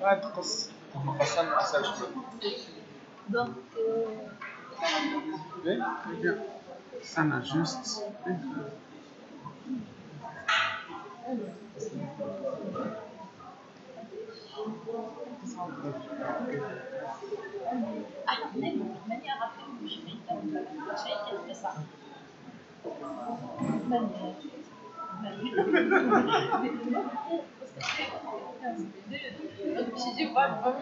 بعد قص هم فصلنا أسهل شوي. Donc, استنى جوست ماني عارفة مش محتاجة شيء بس j'ai pas le bon.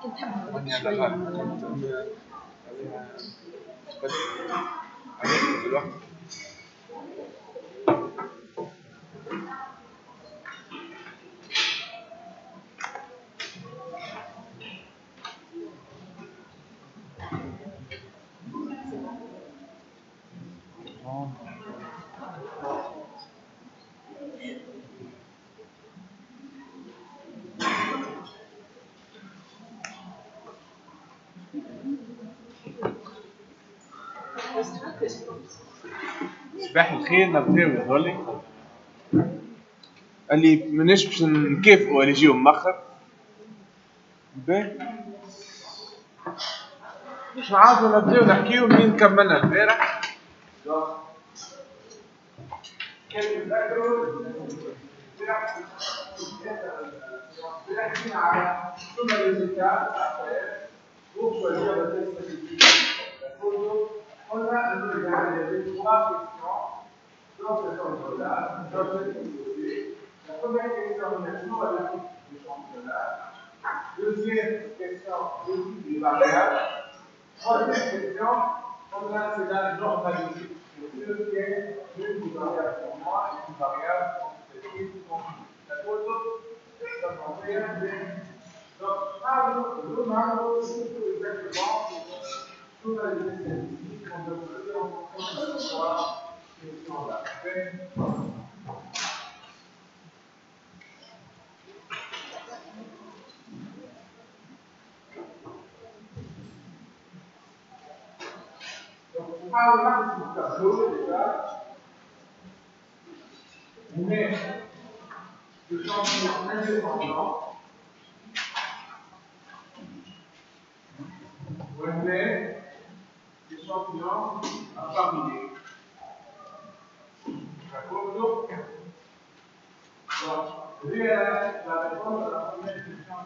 كنت حابة صباح الخير نبداو هذولي اللي ماناش باش نكافئوا اللي يجيو مأخر مش نعاودوا نبداو نحكيو منين كملنا البارح على شنو الريزلتات pour choisir le test statistique. On a un peu les trois questions dans ce championnat, dans cette composé. La première question, on a toujours la type du championnat. Deuxième question, le type des variables. Troisième question, on a c'est la normalité. Une variable pour moi et une variable pour la photo, ça m'en fait un bien. Donc, nous avons exactement toute la statistique qu'on peut faire en fonction de ces trois questions-là. Donc, on parle là de ce tableau déjà. On met le champion indépendant. On met des champignons à fariner. D'accord? Donc, la réponse à la première question.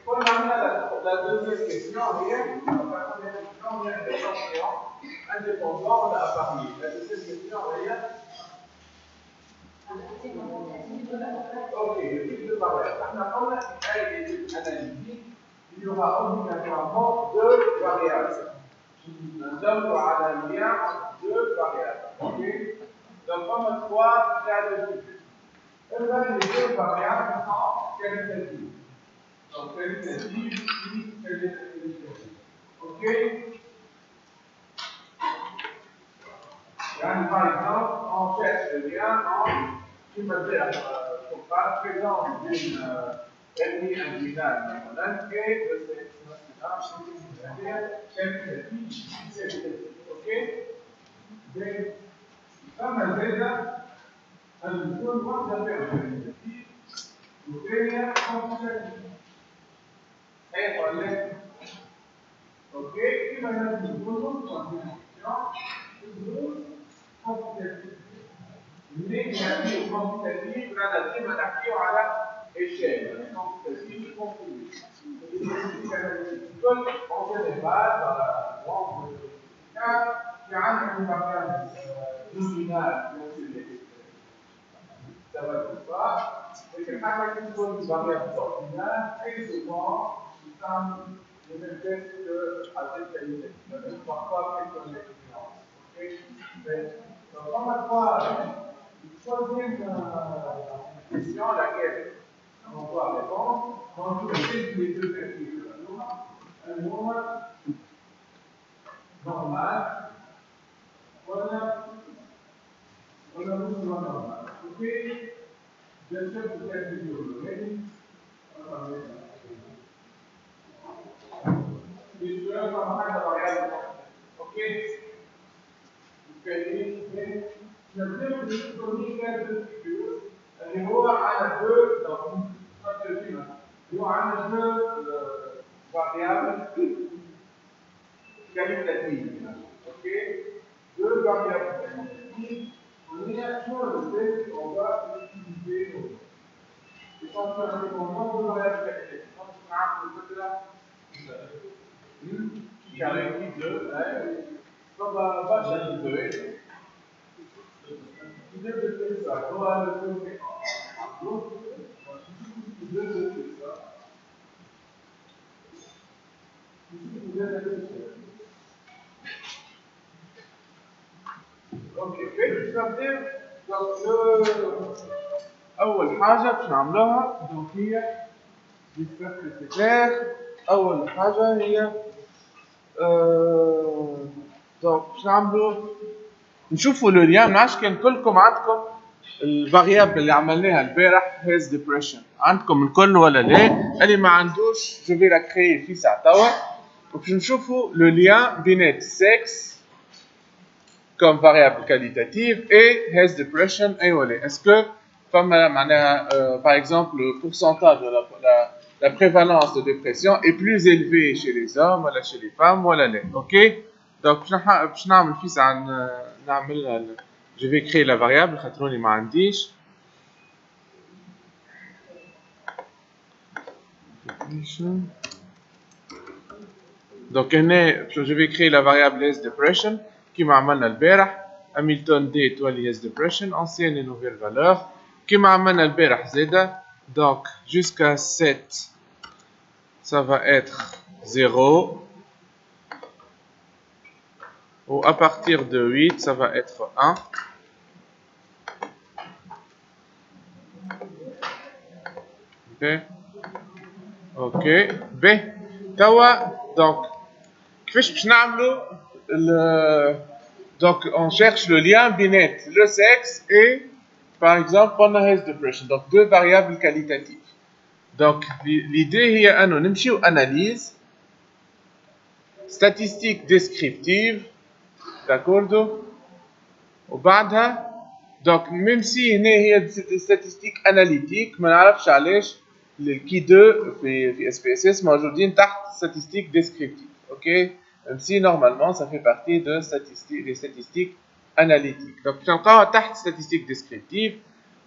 Pour la deuxième question, la première question, on a des champignons indépendants à fariner. La deuxième question, rien. Ok, le type de variable. Maintenant, on a une étude analytique. Il y aura obligatoirement deux variables. ندور على لien entre deux variables. Ok? Donc, comme trois qualitatives. Les deux variables sont qualitatives. Donc, qualitative, puis qualitative. Ok? Par exemple, on cherche le lien entre une présence d'une ethnie indigène et de cette ok? Comme un zeta, un peu moins d'affaires وثانية quantitative. أي طالب. أوكي كيف نحدد الجزء quantitative. منين نحكي quantitative ولا ديما نحكيو على échelle. quantitative quantitative. En général, dans la grande cas, il y a une variable nominale, ça va tout ça. Et que quand on trouve une variable ordinale, très souvent, il semble le même test qu'avec qualité. Parfois, quelques expériences. Donc, on va voir une troisième question à laquelle on doit répondre. On va essayer les deux questions. Un nombre normal, voilà On a besoin de normal. Ok? J'espère que vous avez vidéo. Et je vais avoir la variable. Ok? نبدأ بالكونيكال فيجور اللي هو على deux اللي هو على deux variables qualitatives. Ok? Deux variables qualitatives. On est sur le fait qu'on va utiliser essentiellement deux variables qualitatives. Donc, on a le fait là. Carré qui deux. Donc, on va chercher deux de ça, on va le faire. Donc, deux de ça. Ok, كيف نستخدم أول حاجة باش نعملوها دونك هي أول حاجة هي دونك باش نعملو نشوفوا لو ليان منعرفش كان كلكم عندكم الفاريابل اللي عملناها البارح هيز ديبريشن عندكم الكل ولا لا؟ اللي ما عندوش جو في لا كريي في ساعة توا وباش نشوفوا لو ليان بين sexe comme variable qualitative et has depression et voilà. Est-ce que par exemple le pourcentage de la prévalence de dépression est plus élevé chez les hommes ou chez les femmes voilà là. OK? Donc باش نعمل في ساعة نعمل je vais créer la variable خاطروني ما عنديش donc je vais créer la variable S depression كيما عملنا البارح Hamilton D تولي S depression ancienne et nouvelle valeur كيما عملنا البارح زادا donc jusqu'à 7 ça va être 0 ou à partir de 8 ça va être 1 ok B توا donc كيفاش باش نعملوا donc on cherche le lien بين le sexe et par exemple pendant has depression donc deux variables qualitatives donc l'idée هي انه نمشيو analyse statistique descriptive d'accord وبعدها donc même si هنا هي statistique analytique ما نعرفش علاش الكي 2 في اس بي اس اس موجودين تحت statistique descriptive ok même si normalement ça fait partie de des statistiques analytiques donc باش نلقاوها تحت statistique descriptive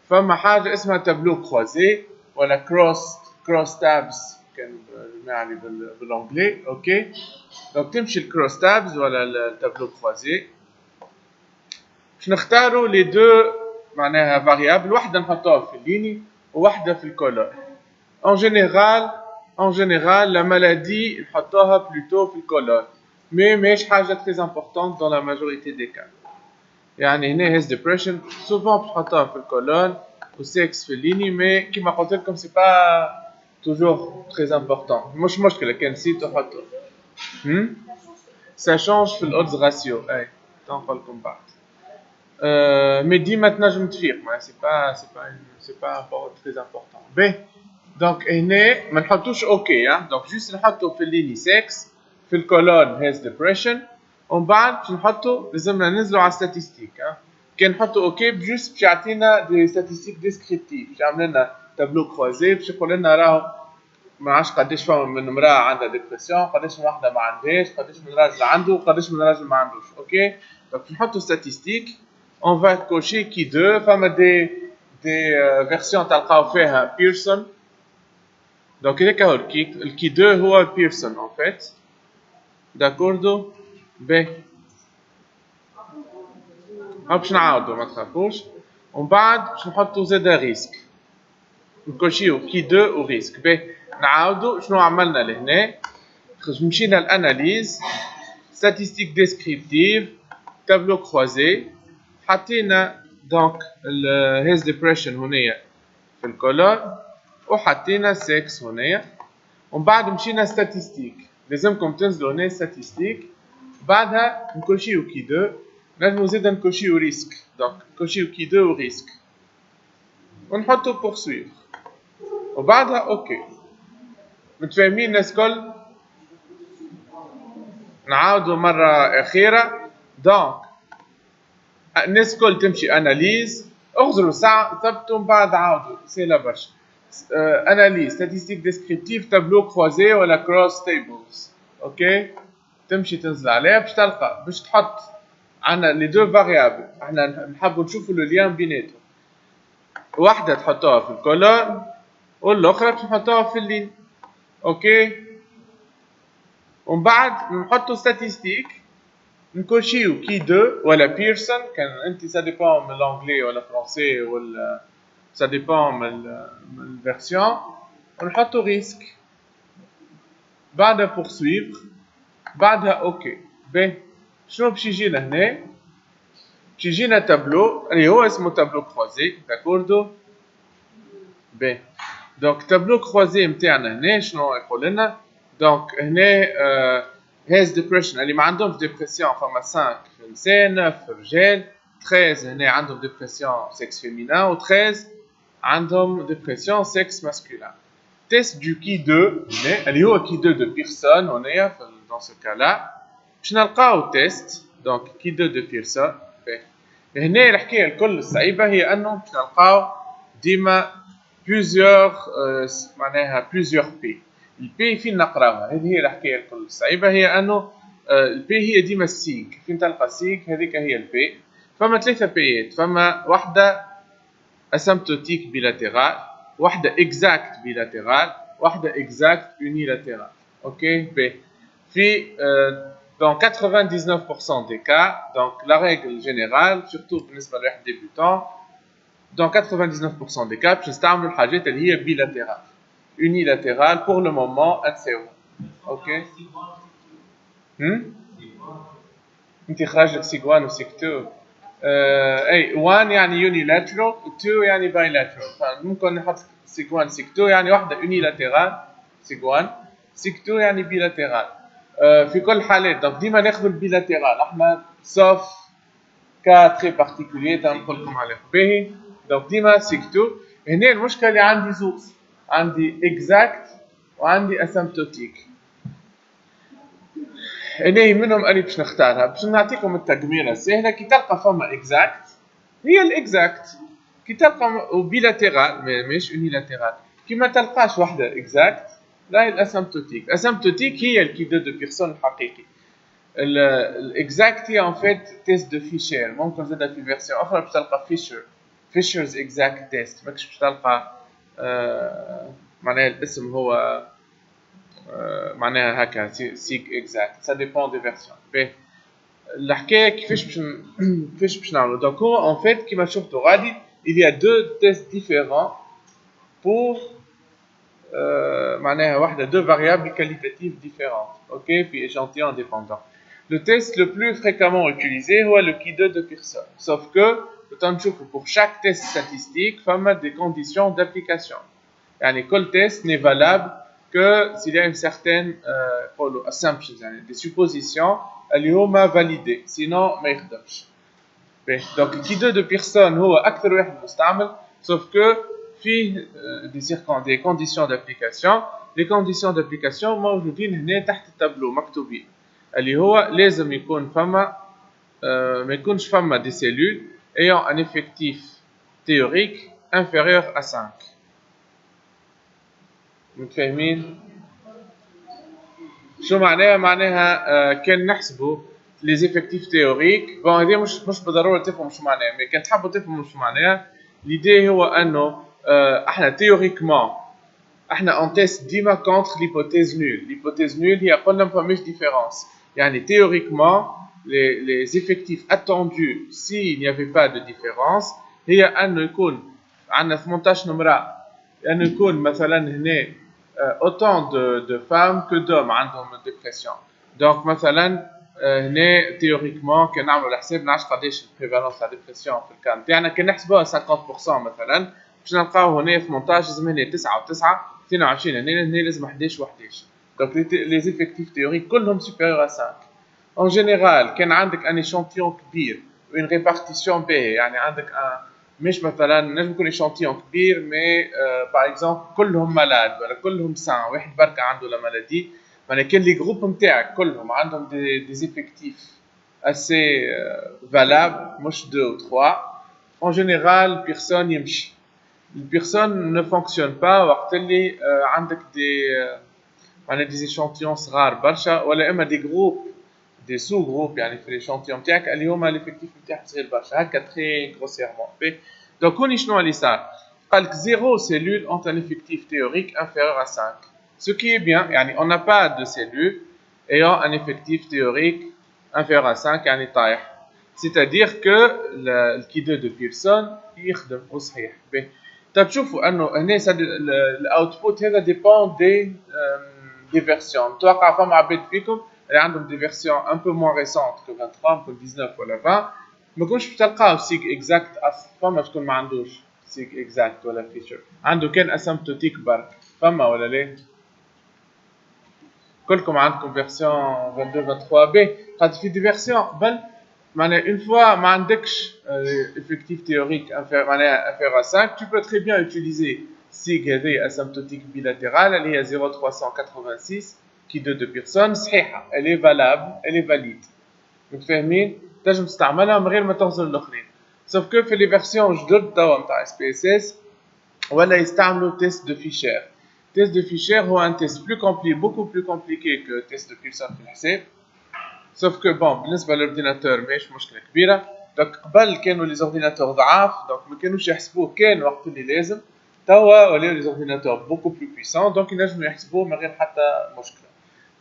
فما حاجه اسمها tableau croisé ولا cross tabs كان يعني بالانجلي اوكي donc تمشي الكروس تابز ولا التابلو كروزي باش نختاروا لي دو معناها فاريابل واحده نحطوها في الليني وواحده في الكولون en général la maladie نحطوها plutôt في الكولون mais ماهيش حاجه très importante dans la majorité des cas يعني هنا هيز ديبريشن souvent باش نحطوها في الكولون والسكس في الليني mais كيما قلت لكم سي با toujours très important مش مشكله كان نسيتو حطوه ça change في الodds ratio اي تنقول لكم بعد mais ديما تنجم تفيق c'est pas très important ب donc هنا ما نحطوش اوكي donc juste نحطو في الليني sex في الكولون has depression ومن بعد باش نحطو لازمنا ننزلو على statistique كان نحطو اوكي بجوست باش يعطينا دي statistiques descriptives باش يعمل لنا تابلو كروزي باش يقول لنا راهو ما عادش قداش فما من امراه عندها ديبرسيون قداش من وحده ما عندهاش قداش من راجل عنده قداش من راجل ما عندوش اوكي دونك نحطوا ستاتستيك اون فا كوشي كي دو فما دي فيرسيون تلقاو فيها بيرسون دونك هذاك هو الكي دو هو بيرسون اون فيت داكوردو ب باش نعاودو ما تخافوش ومن بعد باش نحطوا زاده ريسك نكوشيو كي دو و ريسك ب نعاودو شنو عملنا لهنا مشينا الاناليز ستاتستيك ديسكريبتيف تابلو كروزي حطينا دونك الهيز ديبريشن هنايا في الكولون وحطينا سكس هنايا ومن بعد مشينا ستاتستيك لازمكم تنزلوا هنا ستاتستيك بعدها نكوشيو كي دو نجمو زيدا نكوشيو ريسك، دونك كوشيو كي دو وريسك ونحطو بورسويف وبعدها اوكي. متفاهمين الناس الكل؟ نعاودو مرة أخيرة. دونك الناس الكل تمشي اناليز، اغزروا ساعة ثبتوا من بعد عاودوا سهلة برشا. اناليز ستاتيستيك ديسكريبتيف تابلو كروزي ولا كروس تيبلز. اوكي تمشي تنزل عليها باش تلقى باش تحط عندنا لي دو فاريابل، احنا نحبوا نشوفوا لو ليان بيناتهم، واحدة تحطوها في الكولون والاخرى باش نحطوها في اللين. اوكي ومن بعد نحطوا ستاتيستيك نكوشيو كي دو ولا بيرسون، كان انت سا ديبون من لانجلي ولا فرونسي ولا سا ديبون من الفيرسيون، ونحطوا ريسك بعدها بورسويفر بعدها اوكي. باهي شنو باش يجينا هنا؟ باش يجينا تابلو اللي هو اسمه تابلو كروزي، داكوردو. باهي دونك تابلو كروزي نتاعنا هنا شنو يقول لنا؟ دونك هنا هاز ديبريشن اللي ما عندهمش ديبرسيون فما 5 في النساء، 9 في الرجال، 13 هنا عندهم ديبرسيون سكس فيمينان و 13 عندهم ديبرسيون سكس ماسكولين. تيست دو كي دو هنا اللي هو كي دو دو بيرسون هنايا في دون سو كالا باش نلقاو تيست. دونك كي دو دو بيرسون. هنا الحكايه الكل الصعيبه هي انه باش نلقاو ديما بليزيور معناها بليزيور بي. البي فين نقراوها؟ هذه هي الحكايه الكل الصعيبه، هي انه البي هي ديما السيغ، فين تلقى السيغ هذيك هي البي. فما 3 بيات، فما واحده اسيمبتوتيك بيلاتيرال، واحده اكزاكت بيلاتيرال، واحده اكزاكت يونيلاتيرال. اوكي بي في dans 99% des cas, donc la règle générale, surtout بالنسبه لواحد ديبيوتون، dans 99% des cas باش نستعملوا الحاجات اللي هي بيلاتيرال. unilatéral pour le moment NCO. ok انت خرج لك سيك 1 وسيك 2. اي 1 يعني unilateral، 2 يعني bilateral، فممكن نحط سيك 1 سيك 2 يعني واحده unilatéral سيك 1، سيك 2 يعني bilateral. في كل الحالات دونك ديما ناخذ البيلاتيرال احنا سوف كا تري بارتيكولير تنقول لكم عليه. باهي دونك ديما سيك 2. هنا المشكله اللي عندي زوز، عندي exact وعندي asymptotic. هنا منهم اللي باش نختارها باش نعطيكم التقميره السهله. كي تلقى فما exact هي الاكزاكت، كي تلقى بيلاتيرال مش يونيلاتيرال. كي ما تلقاش واحده exact لا هي الاسيمبتوتيك. اسيمبتوتيك هي الكي دو بيرسون الحقيقي. الاكزاكت هي ان فيت تيست دو فيشير، ممكن زاد في فيرسيون اخرى باش تلقى فيشرز اكزاكت تيست، ماكش باش تلقى معناها الاسم هو معناها هكا سيك اكزاكت، سا ديبون دي فيرسيون. باهي الحكايه كيفاش باش نعملوا؟ دونك هو ان فيت كيما شفتوا غادي il y a deux tests différents pour معناها واحده deux variables qualitatives différentes. ok في échantillon indépendant. Le test le plus fréquemment utilisé هو le Q2 de Pearson, sauf que pour chaque test statistique فما des conditions d'application. يعني كل test n'est valable que s'il y a une certaine assumptions يعني des suppositions اللي هما validées sinon ما يخدمش. donc le Q2 de Pearson هو أكثر واحد مستعمل sauf que فيه des conditions d'application. les conditions d'application موجودين هنا تحت التابلو مكتوبين، اللي هو لازم يكون فما ما يكونش فما des cellules ayant un effectif théorique inférieur à 5. متفاهمين؟ شو معناها؟ معناها كان نحسبوا les effectifs théoriques، bon هذه مش بالضرورة تفهموا شو معناها، mais كان تحبوا تفهموا شو معناها. l'idée هو انه احنا théoriquement احنا on teste ديما contre l'hypothèse nulle. l'hypothèse nulle هي قلنا ما فماش différence، يعني théoriquement les effectifs attendus s'il n'y avait pas de différence هي انه يكون عندنا 18 نمرة، انه يكون مثلا هنا autant de femmes que d'hommes عندهم dépression. donc مثلا هنا théoriquement كان نعملوا الحساب نعرفش قداش البريفالونس تاع ديبرسيون في الكان تاعنا، كان نحسبوها 50% مثلا باش نلقاو هنا 18 لازم هنا 9 و9 22 هنا لازم 11 و11. donc les effectifs théoriques كلهم supérieurs à 5. En général كان عندك un échantillon كبير une répartition باهية يعني عندك مش مثلا نجم يكون échantillon كبير مي par exemple كلهم مالاد ولا كلهم سان واحد بركة عنده لا مالادي معناها كان لي جروب نتاعك كلهم عندهم دي effectifs assez valables مش 2 ou 3 en général personne يمشي personne ne fonctionne pas وقت اللي عندك معناها دي échantillons صغار برشا ولا اما دي جروب دي سو جروب يعني في l'échantillon نتاعك اللي هما l'effectif نتاعهم صغير برشا هكا تري grossièrement. Donc هوني شنو اللي صار؟ قال لك 0 cellules ont un effectif théorique inférieur à 5. Ce qui est bien يعني on n'a pas de cellules ayant un effectif théorique inférieur à 5 يعني طايح. C'est-à-dire que الكي de Pearson يخدم وصحيح. طيب شوفوا انه هنا الاوتبوت هذا ديبون دي فيرسيون نتوقع فما عباد فيكم اللي عندهم دي فيرسيون ان بو موان ريسونت كو 23 كو 19 ولا 20 ما كنتش باش تلقاو سيك اكزاكت فما شكون ما عندوش سيك اكزاكت ولا فيشر عنده كان اسيمبتوتيك برك فما ولا ليه كلكم عندكم فيرسيون 22 23 بي خاطر في دي فيرسيون بل معناها une fois ما عندكش effectif théorique معناها inférieur à 5 tu peux très bien utiliser SIG هذه asymptotique bilatérale اللي هي 0.386 qui de Pearson صحيحة elle est valable elle est valide متفاهمين تنجم تستعملها من غير ما تغزر الاخرين sauf que في لي فيرسيون جدد توا نتاع SPSS ولا يستعملوا تيست دو فيشير تيست دو فيشير هو un test plus compliqué beaucoup plus compliqué que test de Pearson في الحساب sauf que bon بالنسبه للاورديناتور ماهيش مشكله كبيره دونك قبل كانوا لي اورديناتور ضعاف دونك ما كانوش يحسبوه كان وقت اللي لازم توا ولاو لي اورديناتور بوكو بلو بويسون دونك ينجموا يحسبوه من غير حتى مشكله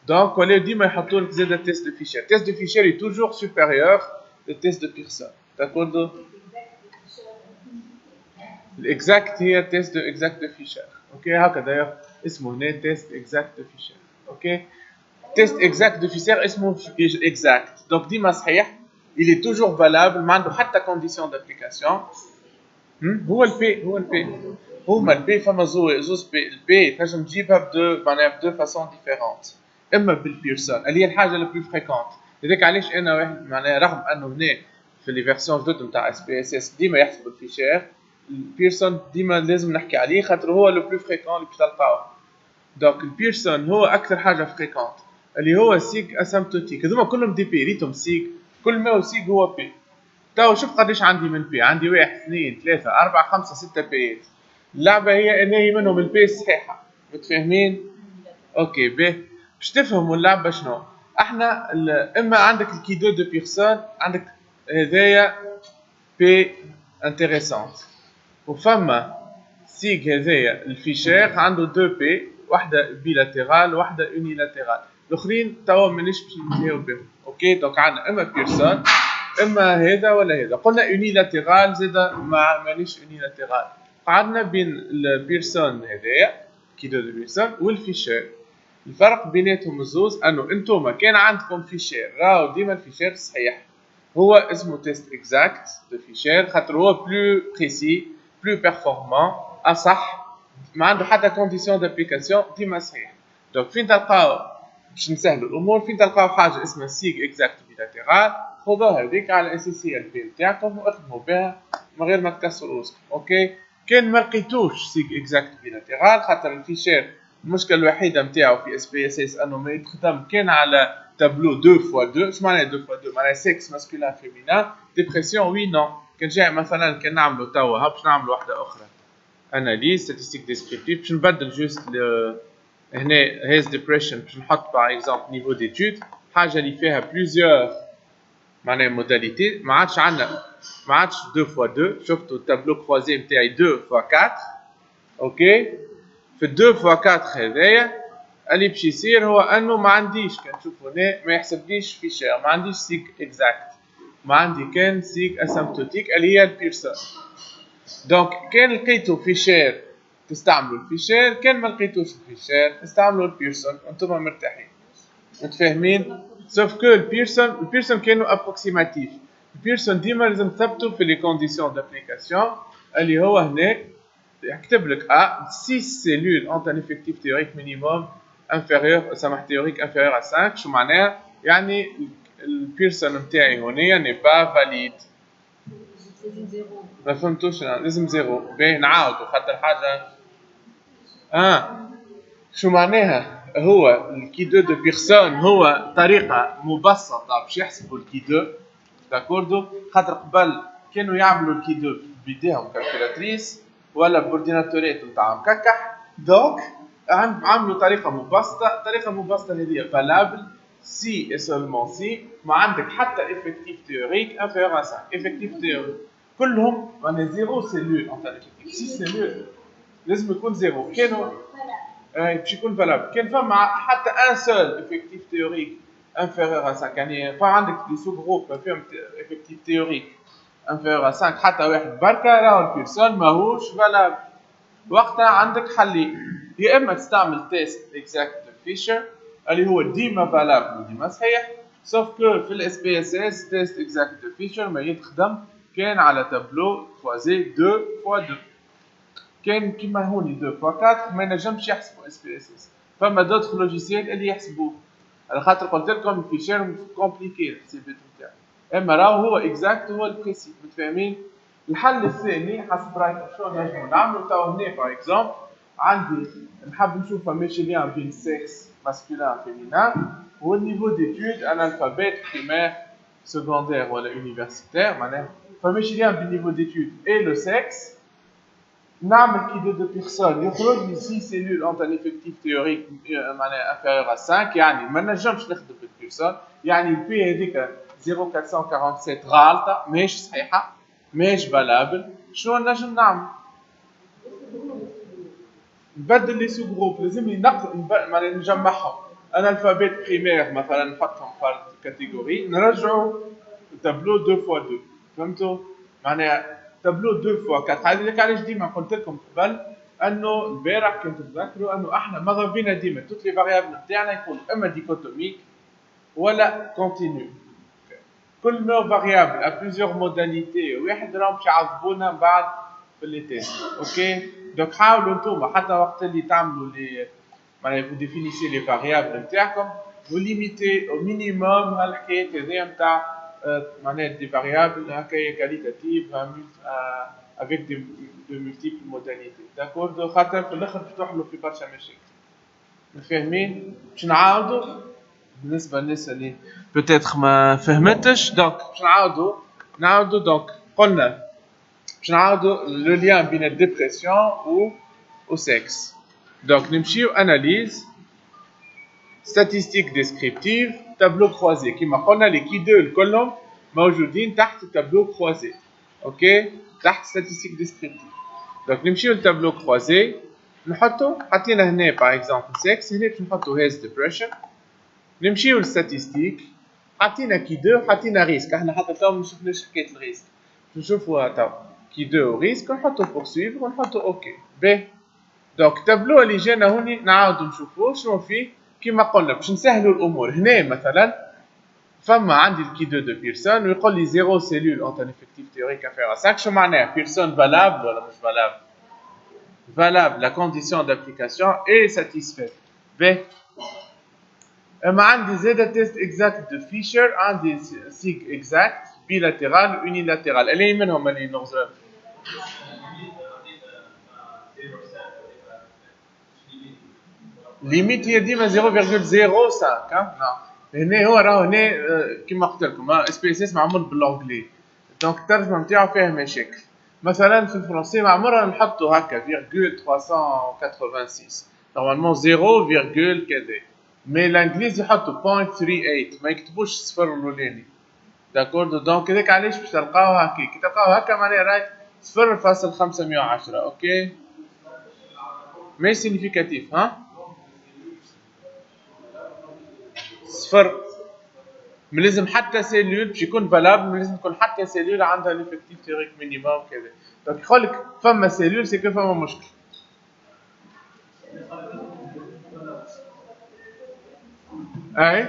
دونك ولاو ديما يحطوا لك زاده تيست دو فيشير تيست دو فيشير اي توجور سوبيريور لو تيست دو بيرسون داكوردو الاكزاكت هي تيست دو اكزاكت دو فيشير اوكي هكذا اسمه هنا تيست اكزاكت دو فيشير اوكي تيست اكزاكت دو فيشير اسمه اكزاكت دونك ديما صحيح il est toujours valable ما عنده حتى كونديسيون دابليكاسيون هو البي هما البي فما زوز بي البي تنجم تجيبها بدو معناها بدو فاسون ديفيرونت اما بالبيرسون اللي هي الحاجه البلو فريكونت لذلك علاش انا واحد معناها رغم انه هنا في لي فيرسيون جدد نتاع اس بي اس اس ديما يحسب الفيشير البيرسون ديما لازم نحكي عليه خاطر هو لو بلو فريكون اللي باش تلقاوه دونك البيرسون هو اكثر حاجه فريكونت اللي هو سيك اسيمبتوتيك هذوما كلهم دي بي ريتهم سيك كل ما هو سيك هو بي تو شوف قداش عندي من بي عندي 1 2 3 4 5 6 بيات اللعبه هي ان هي منهم البي الصحيحه متفاهمين اوكي بي باش تفهموا اللعبه شنو احنا اما عندك الكي دو بيرسون عندك هذايا بي انتريسونت وفما سيك هذايا الفيشير عنده 2 بي واحده بيلاتيرال واحده يونيلاتيرال الاخرين توا مانيش باش ننتهيو بهم اوكي دونك عندنا اما بيرسون اما هذا ولا هذا قلنا يونيلاتيرال زاد مانيش يونيلاتيرال قعدنا بين البيرسون هذايا كي دو بيرسون والفيشير الفرق بيناتهم الزوز انه انتوما كان عندكم فيشير راهو ديما الفيشير صحيح هو اسمه تيست اكزاكت دو فيشير خاطر هو بلو بريسي بلو بيرفورمون اصح ما عنده حتى كونديسيون دابليكاسيون ديما صحيح دونك فين تلقاو باش نسهلوا الامور فين تلقاو حاجه اسمها سيغ اكزاكت بيلاتيرال خذوها هذيك على الاس اس سي ال بي نتاعكم واخدموا بها من غير ما تكسروا روسكم اوكي كان ما لقيتوش سيغ اكزاكت بيلاتيرال خاطر الفيشير المشكله الوحيده نتاعو في اس بي اس اس انه ما يتخدم كان على تابلو 2x2 اش معناها 2x2 معناها 6 ماسكولين فيمينان ديبرسيون وي نو كان جاي مثلا كان نعملوا توا باش نعملوا واحده اخرى اناليز ستاتستيك ديسكريبتيف باش نبدل جوست هنا هيز ديبريشن باش نحط باغ اكزومبل نيفو ديتود حاجه اللي فيها بليزيور معناها موداليتي ما عادش عندنا ما عادش 2x2 شفتوا التابلو كروزي نتاعي 2x4 اوكي في 2x4 هذايا اللي باش يصير هو انه ما عنديش كنشوفوا هنا ما يحسبليش فيشير ما عنديش سيك اكزاكت ما عندي كان سيك اسيمبتوتيك اللي هي البيرسون دونك كان لقيتو فيشير تستعملوا الفيشير كان ما لقيتوش الفيشير تستعملوا البيرسون وانتم مرتاحين متفاهمين سوف كو البيرسون كانوا ابروكسيماتيف البيرسون ديما لازم تثبتوا في لي كونديسيون دابليكاسيون اللي هو هنا يكتب لك 6 cellules ont un effectif théorique minimum inférieur سمح théorique inférieur à 5 شو معناها يعني البيرسون نتاعي هنا ني با فاليد. لازم زيرو. ما فهمتوش أنا، لازم زيرو. باهي نعاودو خاطر حاجة. شو معناها؟ هو الكي دو بيرسون هو طريقة مبسطة باش يحسبوا الكي دو، داكوردو؟ خاطر قبل كانوا يعملوا الكي دو بيديهم كالكولاتريس ولا بورديناتورات نتاعهم ككح، دونك عملوا طريقة مبسطة. الطريقة المبسطة هذه فالابل سي et seulement سي ما عندك حتى افكتيف تيوريك انفيرور ا 5. افكتيف تيوريك كلهم معناها زيرو سيلول انت افكتيف 6 سيلول لازم يكون زيرو. كانوا باش يكون فالابل. كان فما حتى ان سول افكتيف تيوريك انفيرور ا 5 يعني فعندك دي سو جروب فيهم افكتيف تيوريك انفيرور ا 5 حتى واحد بركه راهو البيرسون ماهوش فالابل. وقتها عندك حلين، يا اما تستعمل تيست اكزاكت فيشر اللي هو ديما فالابل وديما صحيح، سوف كو في الاس بي اس اس تيست اكزاكت فيشر ما يتخدم كان على تابلو كروازي 2 فوا 2. كان كيما هوني 2 فوا 4 ما ينجمش يحسبوا اس بي اس اس. فما دوطخ لوجيسيال اللي يحسبوه على خاطر قلت لكم الفيشر كومبليكي الحسابات نتاعو، اما راهو هو اكزاكت هو البريسي. متفاهمين؟ الحل الثاني حسب رايكم شنو نجموا نعملوا؟ تو هنا باغ اكزومبل عندي نحب نشوف ماشي ليان بين سكس ماسكولين فيمينان والنيفو ديتود انالفابيت بريمير سكوندير ولا يونيفرسيتير، معناها فماشي ليان بين نيفو ديتود اي لو سكس. نعمل كي دو بيرسون يخرج لي 6 سيلول اونت ان افكتيف تيوريك معناها انفيرور ا 5، يعني ما نجمش نخدم بالبيرسون، يعني البي هذيك 0447 غالطه ماهيش صحيحه ماهيش فالابل. شنو نجم نعمل؟ نبدل لي سو جروب، لازم لي معناها نجمعهم. انا الفابيت بريمير مثلا نحطهم فرد كاتيجوري نرجعوا تابلو 2 فوا 2. فهمتوا؟ معناها تابلو 2 فوا 4. هذيك علاش ديما قلت لكم قبل انه البارح كنت تذكروا انه احنا ماذا بينا ديما توت لي فاريابل نتاعنا يكونوا اما ديكوتوميك ولا كونتينيو. كل نوع فاريابل ا بليزيور موداليتي واحد راهم باش يعذبونا من بعد في لي تيست. اوكي دونك حاولوا انتوما حتى وقت اللي تعملوا لي معناها فو ديفينيسي لي فاريابل نتاعكم وليميتي او مينيموم هالحكايات هذيا نتاع معناها دي فاريابل هكايا كاليتاتيف افيك دي مولتيبل موداليتي. داكورد خاطر في الاخر باش تحلوا في برشا مشاكل. فاهمين؟ باش نعاودوا بالنسبه للناس اللي بوتيتر ما فهمتش. دونك باش نعاودوا دونك قلنا باش نعاودوا لو ليان بين الديبرسيون و سكس. دونك نمشيو اناليز ستاتيستيك ديسكريبتيف تابلو كروازي كيما قلنا لي كي دو الكلهم موجودين تحت التابلو كروازي. اوكي تحت ستاتيستيك ديسكريبتيف. دونك نمشيو للتابلو كروازي نحطو حطينا هنا باغ اكزومبل سكس، هنا باش نحطو هيز ديبريشن. نمشيو للستاتيستيك حطينا كي دو حطينا ريسك. احنا حتى تو ما شفناش حكايه الريسك، نشوفوها تو كي دو ريسك نحطو بورسويفر ونحطو اوكي. باهي دونك التابلو اللي جانا هوني نعاودو نشوفوه شنو فيه. كيما قلنا باش نسهلوا الامور هنا مثلا فما عندي الكي دو بيرسون ويقول لي 0 سيلول اونت ان افكتيف تيوريك انفيرور 5. شو معناها؟ بيرسون فالابل ولا مش فالابل؟ فالابل لا كونديسيون دابليكاسيون اي ساتيسفيت. باهي اما عندي زاده تيست اكزاكت دو فيشر، عندي سيج اكزاكت بيلاترال ويونيلاترال. اللي منهم اللي نغزر ليميت هي ديما 0.05. هنا هو راهو هنا كيما قلت لكم اس بي اس اس معمول بالانجلي، دونك الترجمه نتاعو فيها مشاكل. مثلا في الفرنسي معموله نحطوا هكا فيرغول 386 نورمالمون 0 كذا، مي الانجليزي يحطوا 0.38 ما يكتبوش الصفر الاولاني. داكورد دونك هذاك علاش باش تلقاو هكا كي تلقاو هكا معناها راهي 0.510. اوكي مي سينيفيكاتيف صفر. لازم حتى سيلول باش يكون فالابل لازم تكون حتى سيلول عندها ليفيكتيف تيوريك مينيموم كذا. دونك يقول لك فما سيلول سي كو فما مشكل. اي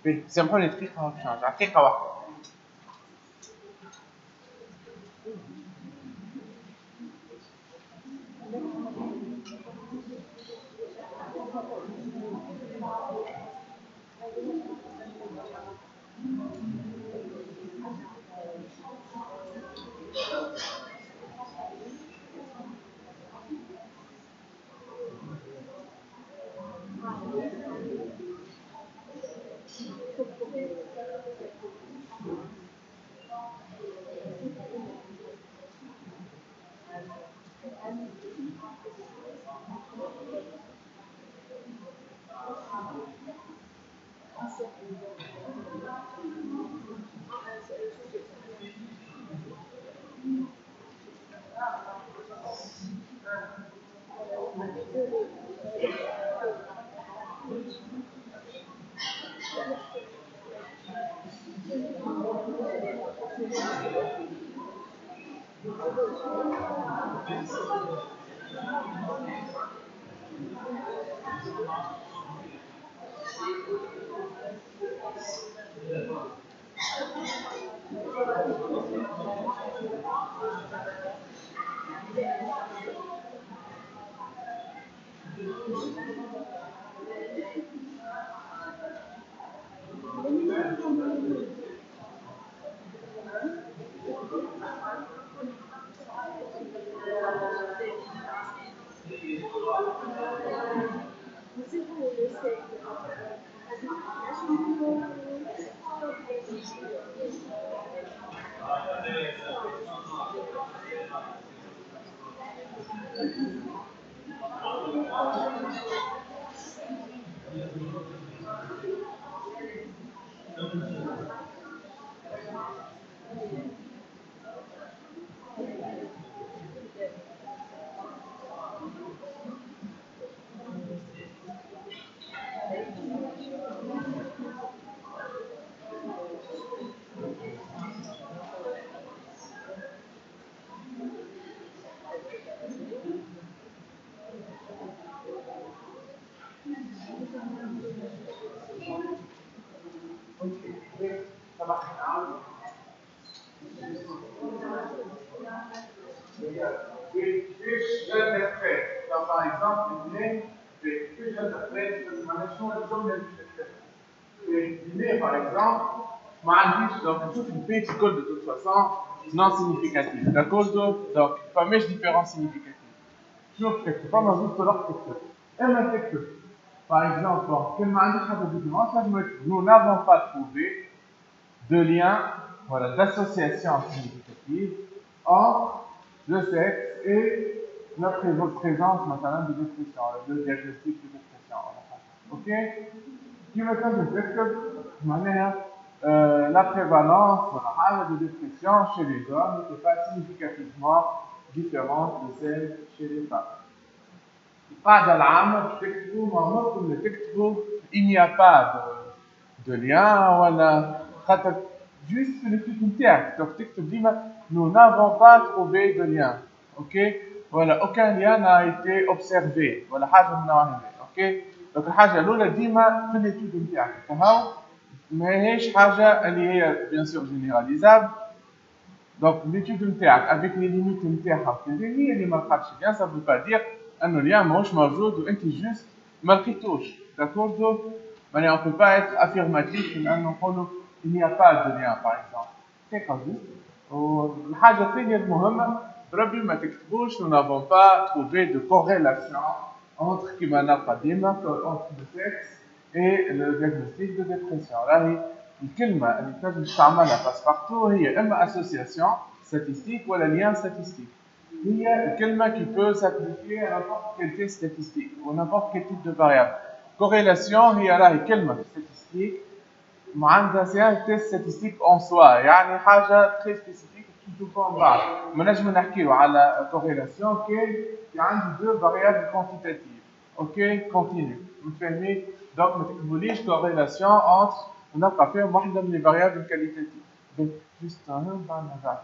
بي سامحوني دقيقه دقيقه واحده. كيفاش جنريت باغ اكزومبل هنا كيفاش جنريت معناتها شنو الجمله اللي باش باغ اكزومبل ما عنديش دونك نشوف البيت الكل دو توت فاسون نون سينيفيكاتيف داكوردو دونك فماش ديفيرونس سينيفيكاتيف شوف تكتب فما زوج طرق تكتب اما تكتب باغ اكزومبل كان ما عنديش حاجه ديفيرونس لازم نكتب نو نافون با تروفي de lien, voilà, d'association significative entre le sexe et la présence maintenant de dépression, le diagnostic de dépression. Ok? Qui me donne le fait que la prévalence de dépression chez les hommes n'est pas significativement différente de celle chez les femmes. القاعدة العامة تكتبوا ما ممكن تكتبوا il n'y a pas de lien ولا خاطر juste في l'étude نتاعك donc تكتب ديما nous n'avons pas trouvé de lien ok voilà aucun lien n'a été observé voilà حاجة من النوع هذا ok donc الحاجة الأولى ديما في l'étude نتاعك فهو ماهيش حاجة اللي هي bien sûr généralisable donc l'étude نتاعك avec les limites نتاعها وكذا هي اللي ما لقاتش lien ça veut pas dire انه اليوم ماهوش موجود وانت جوست ما لقيتوش داكوردو معناها on peut pas être affirmatif لانه نقولوا il n'y a pas de lien par exemple c'est pas juste والحاجه الثانيه المهمه بربي ما تكتبوش nous n'avons pas trouvé de corrélation entre كما نلقى ديما entre le sexe et le diagnostic de dépression راهي الكلمه اللي تنجم تستعملها باسبارتو هي اما association statistique ولا lien statistique هي الكلمة qui peut s'appliquer à n'importe quel test statistique ou n'importe quel type de variable. Corrélation هي راهي كلمة statistique معناتها c'est un test statistique en soi يعني حاجة très spécifique qui تكون من بعد. ما نجم نحكيو على corrélation كي عندي deux variables quantitatives. OK continue. متفاهمين؟ donc ما تكتبوليش corrélation entre نلقى فيهم واحدة من les variables qualitatives. juste un بعد ما بعد.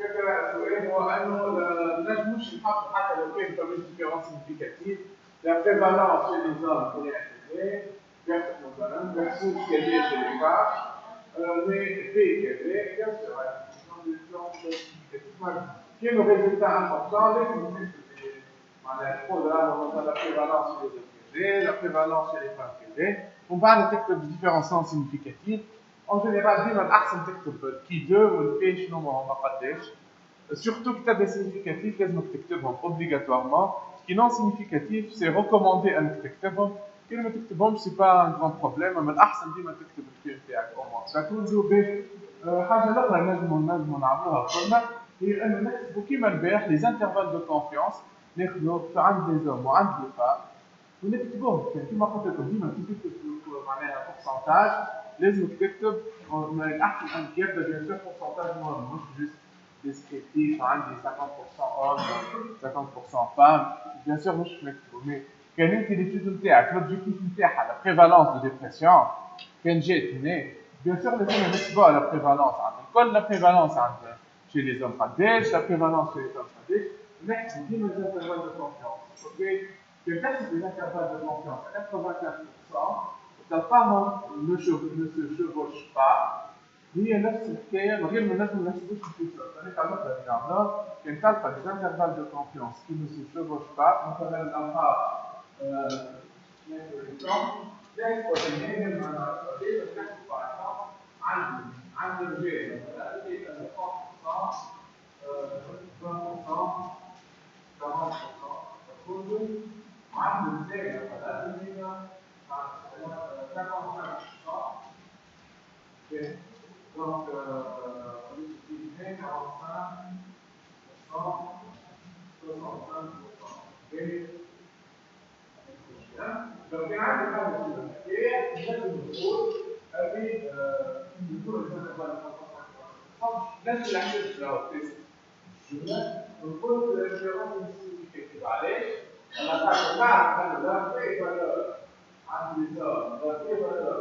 السؤال هو انه ما نجموش نحط حتى لو كان فما ديفيرونس سيغنيفيكاتيف لا بريفالونس شي لي زون هي كذا مثلا فيرسوس كذا شي لي فام مي في كذا بيان سور كاين ريزولتا امبورطون لازم نكتب معناها نقول راهو مثلا لا بريفالونس شي لي زون كذا لا بريفالونس شي لي فام كذا ومن بعد تكتب ديفيرونسيون سينيفيكاتيف. اون جينيرال ديما الاحسن تكتب كي 2 والبي شنو هما قداش. سورتو كتاب سينيفيكاتيف لازمك تكتبهم اوبليغاتوارمون. كي نون سينيفيكاتيف سي ريكوموندي انك تكتبهم. كي ما تكتبهمش سي با ان غران بروبليم، اما الاحسن ديما تكتب الكي تاعك او موان. ساتوجو باش حاجه اخرى نجمو نعملوها كلنا هي انه نحسبوا كيما البارح لي زانترفال دو كونفيونس، ناخذوا عند لي زوم وعند لي فام ونكتبوهم. كيما قلت لكم ديما كي تكتب معناها بورسنتاج لازمك تكتب الاحسن انك يبدا بيان سور بورسنتاج مهم مش جوست ديسكريبتيف عندي 50% homme 50% femme. بيان سور مش نكتبوا مي كان انت ليتود نتاعك لوبجيكتيف نتاعها لا بريفالونس دو ديبرسيون كان جاتني بيان سور لازم نكتبوا لا بريفالونس عند الكل. لا بريفالونس عند chez les hommes قداش، لا بريفالونس chez les femmes قداش. نحسب ديما الانترفال دو كونفيونس. اوكي كي تحسب الانترفال دو كونفيونس 95% تلقاهم ne se chevauchent pas. هي نفس الحكايه من غير ما نجمو نحسبوش الفيتشر. طريقه مثلا اللي نعملوها كان تلقى لي انترفال دو كونفيونس كي ne se chevauchent pas. مثلا الارقام عند الرجال مثلا 20% 40% عند النساء مثلا 55%. Donc, on 45%, 65%. Donc, il y a un cas de نفس العدد لو تيست ونقول الريفيرونس سينيفيكاتيف علاش؟ انا تعرف ان لا في فالور عند لي زون لا في فالور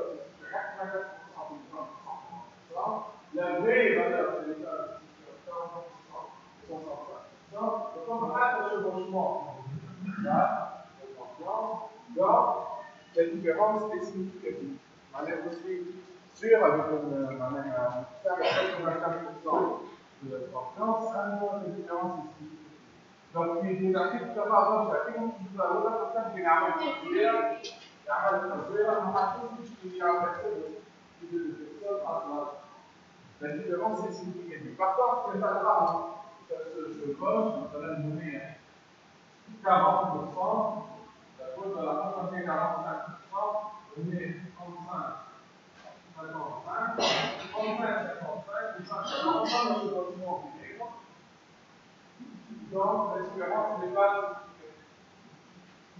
la vraie valeur de l'état donc حتى chevauchement donc la différence est significative. Je suis sûr avec معناها 95% de la confiance أنه la différence est significative. Donc في نعطيك تفاضل تعطيهم في الأولى مثلا في نعمل تصوير ما حتشوفش في نعمل la différence est significative. Par contre, c'est pas grave, ça se coche, on va donner 40%, la faute de la constante est 45%, on est 35, 55, 55, 55, le chevauchement libre. Donc, la différence n'est pas significative.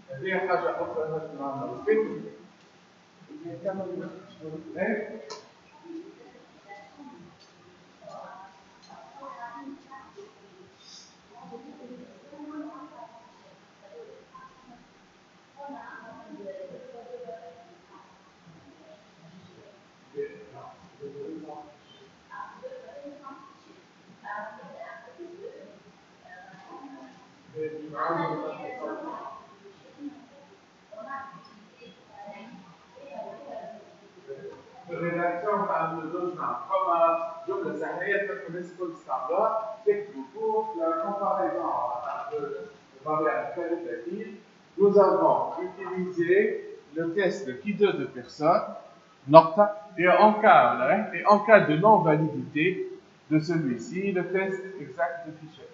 C'est-à-dire, حاجة أخرى نجم نعملها بالبيت. الريلاكسيون تاع الزوج نعم فما جمله سهليه تقدر الناس الكل تستعملوها تكتبوا فوق لا comparaison qualitative. Nous avons utilisé le test de qui de personnes et en cas de non-validité de celui-ci le test exact de Fisher.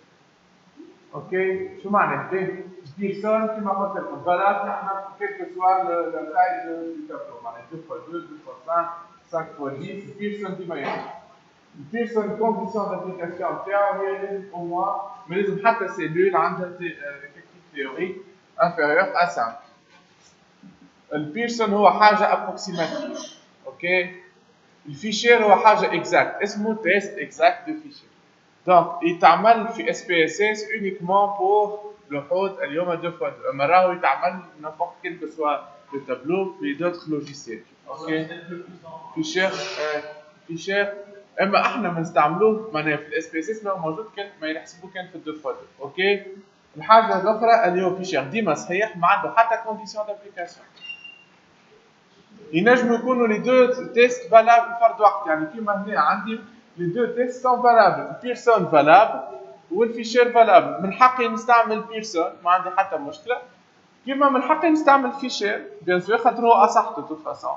Ok, شو معنى بيرسون كما قلت لكم valable quel que soit la taille du tableau معناها 2 x 2 2 x 5 5 x 10 بيرسون ديما يعرف بيرسون كونديسيون دابليكاسيون تاعو هي لازم او موان ما لازم حتى سيلول عندها effectif théorique inférieur à 5. البيرسون هو حاجه ابروكسيماتيف. اوكي الفيشير هو حاجه اكزاكت اسمه تيست اكزاكت دو فيشير. دونك يتعمل في اس بي اس اس اونيكمون بور لو حوت اليوم 2 x 2 اما راهو يتعمل نابورت كيل كو سوا لو تابلو في دوتر لوجيسيال. اوكي فيشير اما احنا بنستعملوه معناها في الاس بي اس اس موجود كان ما يحسبوه كان في 2 x 2. اوكي الحاجه الاخرى اللي هو فيشير ديما صحيح ما عنده حتى كونديسيون دابليكاسيون. ينجموا يكونوا لي دو تيست فالابل فرد وقت يعني كيما هنا عندي لي دو تيست سون فالابل البيرسون فالابل والفيشير فالابل من حقي نستعمل بيرسون ما عندي حتى مشكله كيما من حقي نستعمل فيشير بيان سور خاطر هو اصح دو توت فاسون.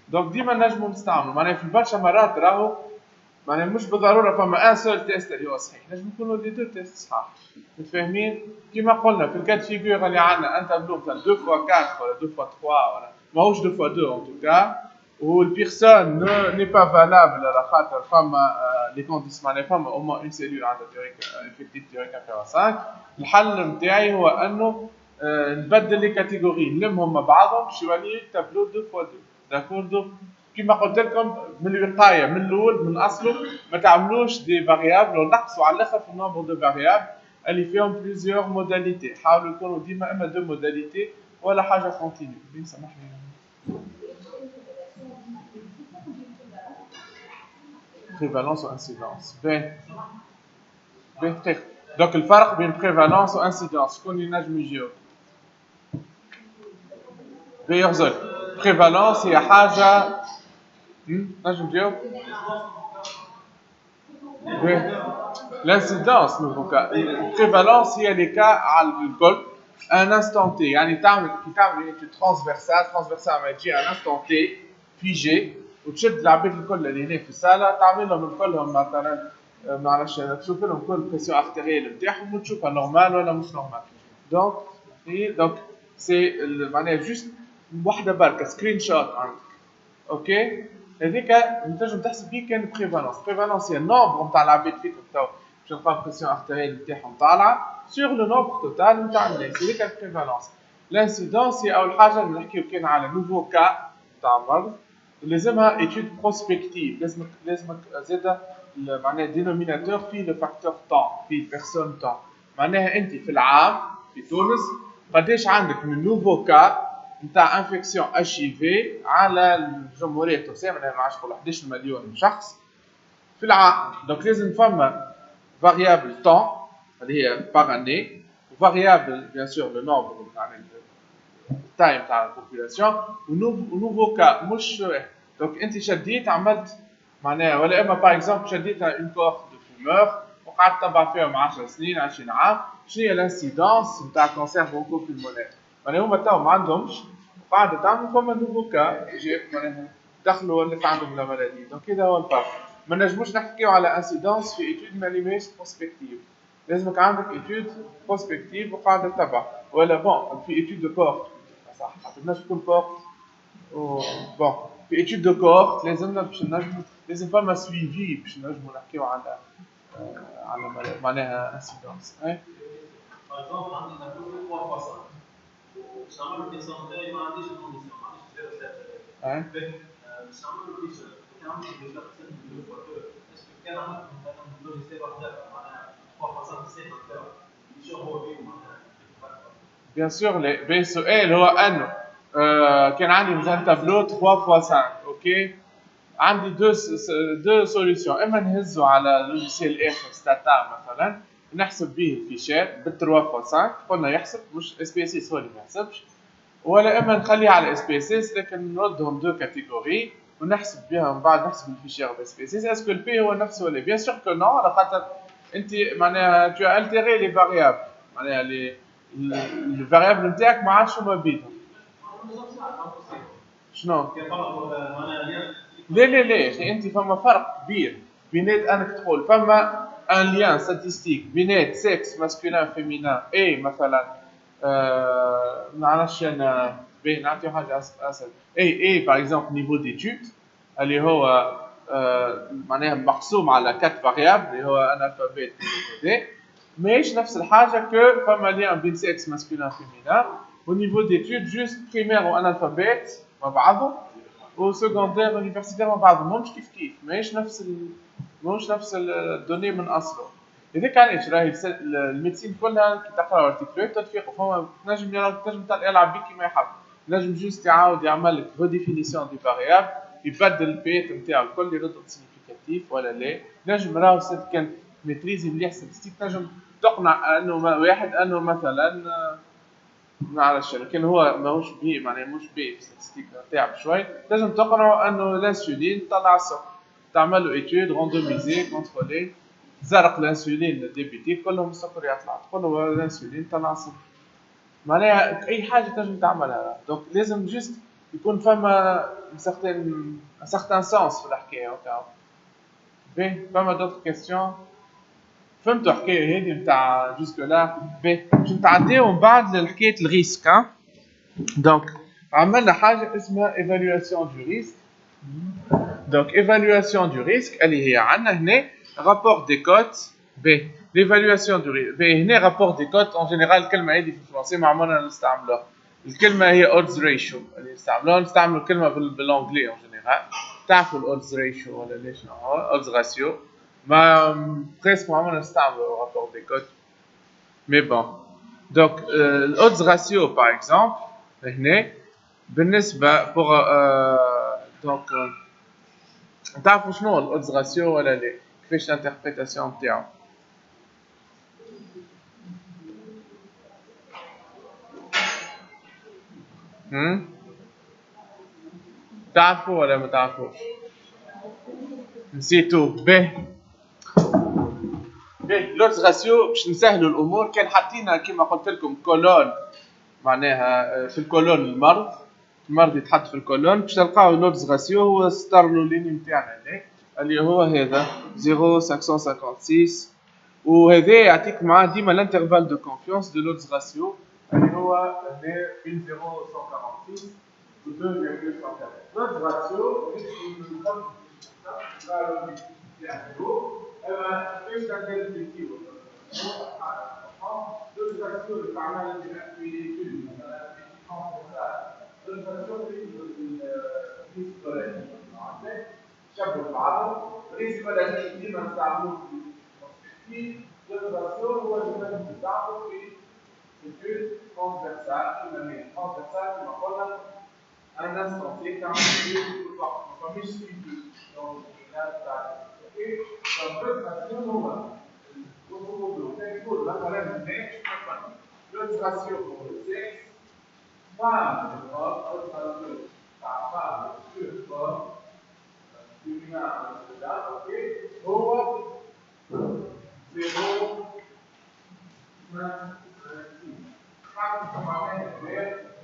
دونك ديما نجمو نستعملو معناها في برشا مرات راهو معناها مش بالضروره فما ان سول تيست اللي هو صحيح، نجم يكونوا لي دو تيست صحاح. متفاهمين؟ كيما قلنا في الكاد فيغور اللي عندنا ان تابلو مثلا 2 فوا 4 ولا 2 فوا 3 ولا ماهوش 2 فوا 2 ان توكا، والبيرسون ني با فالابل على خاطر فما لي كونديسيون معناها فما او موان اون سيلول عندها تيوريك افكتيف تيوريك 5. الحل نتاعي هو انه نبدل لي كاتيجوري نلمهم مع بعضهم باش يولي تابلو 2 فوا 2. داكوردو كيما قلت لكم من الوقايه من الاول من اصله ما تعملوش دي فاريابل ونقصوا على الاخر في النومبر دو فاريابل اللي فيهم بليزيور موداليتي. حاولوا يكونوا ديما اما دو موداليتي ولا حاجه كونتينيو. سامحني. prévalence ou incidence. bien très. Donc الفرق بين prévalence و incidence شكون ينجم يجاوب؟ بيغزل. prévalence هي حاجة نجم تجاوب؟ l'incidence nouveau cas. prévalence هي les cas على الكل un instant t يعني تعمل كي تعمل étude transversale ما تجي un instant t figé وتشد العباد الكل اللي هنا في الصاله تعمل لهم الكلهم مثلا ما نعرفش تشوف لهم كل بريسيون ارتيريال نتاعهم وتشوفها نورمال ولا مش نورمال. دونك سي معناها جوست وحده بركه سكرين شوت عندك. اوكي هذيك تنجم تحسب بيه كان بريفالونس هي النومبر نتاع العباد فيكم تو باش نلقاو بريسيون ارتيريال نتاعهم طالعه سور لو نومبر توتال نتاع الناس. هذيك البريفالونس. لانسيدونس هي اول حاجه نحكيو كان على نوفو كا نتاع مرض لازمها ايتود بروسبكتيف. لازمك زاده معناها دينوميناتور في لو فاكتور طون في بيرسون طون. معناها انت في العام في تونس قداش عندك من نوفو كا نتاع انفكسيون اتش اي في على الجمهوريه التونسيه معناها ما عادش نقول 11 مليون شخص في العام. دونك لازم فما فاريابل طون اللي هي باغ اني وفاريابل بيان سور لو نومبر معناها تايم تاع البوبولاسيون ونوفو كا مش دونك انت شديت عملت معناها ولا اما باغ اكزومبل شديت اون كوهورت دو فيمور وقعدت تتبع فيهم 10 سنين 20 عام شنو هي الانسيدونس نتاع كونسير بونكو بولمونير معناها هما تاو ما عندهمش وقاعده تعمل فما نوفو كا جاب معناها دخلوا اللي عندهم لا مالادي. دونك هذا هو الفرق. ما نجموش نحكيو على انسيدونس في ايتود ما ليماش بروسبكتيف. لازمك عندك ايتود بروسبكتيف وقاعده تتبع ولا بون في ايتود دو كوهورت صح خاطر الناس تكون كوهورت بون في ايتود دو كوهورت لازمنا باش نجمو لازم فما سويفي باش نجمو نحكيو على معناها انسيدونس. باغ اكزومبل عندي نقول 3 فاصل باش نعملو دي سونتاي ما عنديش كونديسيون ما عنديش زيرو سيت باش نعملو ريسيرش كان عندي ديجا اكثر من 2 فوا 2 اسكو كان عملت مثلا لوجيسيال وحده معناها 3 فاصل سي نتاعو شو هو فيه معناها بيان سور لي السؤال هو انه كان عندي مثلا تابلو 3 فوا 5 اوكي عندي دو سوليسيون اما نهزو على لوجيسيال اخر ستاتا مثلا نحسب به الفيشات بال 3 فوا 5 قلنا يحسب مش اس بي اس اس هو اللي ما يحسبش ولا اما نخليه على اس بي اس اس لكن نردهم دو كاتيجوري ونحسب بها من بعد نحسب الفيشير باس بي اس اس اسكو البي هو نفسه ولا بيان سور كو نو على خاطر انت معناها تو التيري لي فاريابل معناها لي الفاريابل نتاعك ما عادش هما بينهم شنو؟ لا اخي انت فما فرق كبير بينات انك تقول فما ان ليان ستاتستيك بينات سكس ماسكولين فيمينان اي مثلا ما نعرفش انا باهي نعطيو حاجه اسهل اي باغ اكزومبل نيفو ديتود اللي هو معناها مقسوم على 4 فاريابل اللي هو انالفابيت دي ماهيش نفس الحاجه كو فما ليان بين سكس ماسكولين فيمينان au niveau d'études juste primaire ou analphabète مع بعضهم و secondaire universitaire مع بعضهم ماهمش كيف ماهيش نفس الدوني من اصله. هذاك علاش راهي الميديسين كلها كي تقرا ارتيكلات تتفيقوا فما تنجم يلعب بك كيما يحب نجم جوست يعاود يعمل لك ريديفينيسيون دي فاريابل يبدل البيت نتاعو الكل يرد سيغنيفيكاتيف ولا لا نجم راهو كان ميتريزي مليح ستاتستيك نجم تقنع انه واحد انه مثلا ما نعرفش لكن هو ماهوش بيه معناها مش بيه ستاتستيك تاعب شوي لازم تقنعوا انه الانسولين طلع السكر تعمل له ايتود روندوميزي كونترولي زرق الانسولين الديبيتي كلهم السكر يطلع تقول له الانسولين طلع السكر معناها اي حاجه تنجم تعملها دونك لازم جست يكون فما un certain sens في الحكايه هكا باهي فما دوت كيستيون فهمتوا الحكايه هذه نتاع جوسك لا باهي باش نتعداو من بعد لحكايه الريسك ها دونك عملنا حاجه اسمها ايفالواسيون دو ريسك دونك ايفالواسيون دو ريسك اللي هي عندنا هنا رابور دي كوت باهي l'évaluation du risque. هنا rapport des cotes en général الكلمة هذه في الفرنسي ما عمرنا نستعملوها. الكلمة هي odds ratio اللي نستعملوا الكلمة بالانجلي en général. تعرفوا الodds ratio ولا ليش هو odds ratio ما presque ما عمرنا نستعملوا rapport des cotes. Mais bon. Donc odds ratio par exemple هنا بالنسبة pour donc تعرفوا شنو odds ratio ولا لا؟ كيفاش l'interprétation نتاعو؟ تعرفوا ولا ما تعرفوش؟ نسيتوا به لودز راسيو باش نسهلوا الامور كان حاطينها كما قلت لكم كولون معناها في الكولون المرض يتحط في الكولون باش تلقاو لودز راسيو هو ستارلوليني نتاعنا اللي هو هذا 0.556 وهذا يعطيك معاه ديما الانترفال دو كونفيونس دو لودز راسيو اللي هو بين 0.146 و 2.140 لودز راسيو كيف تندير الكيلو لودز راسيو اللي تعمل في ليتود مثلا في في شبه بعضهم بالنسبه للشيء ديما نستعملوه في لودز راسيو هو اللي بنستعمله في étude transversale, une année transversale, qui m'appelle un instant T, quand on va mieux suivre dans le ok? Donc, l'autre ratio, on va. L'autre ratio pour le sexe, femme de corps, l'autre ratio par femme sur corps, féminin masculin, ok? Pour 0,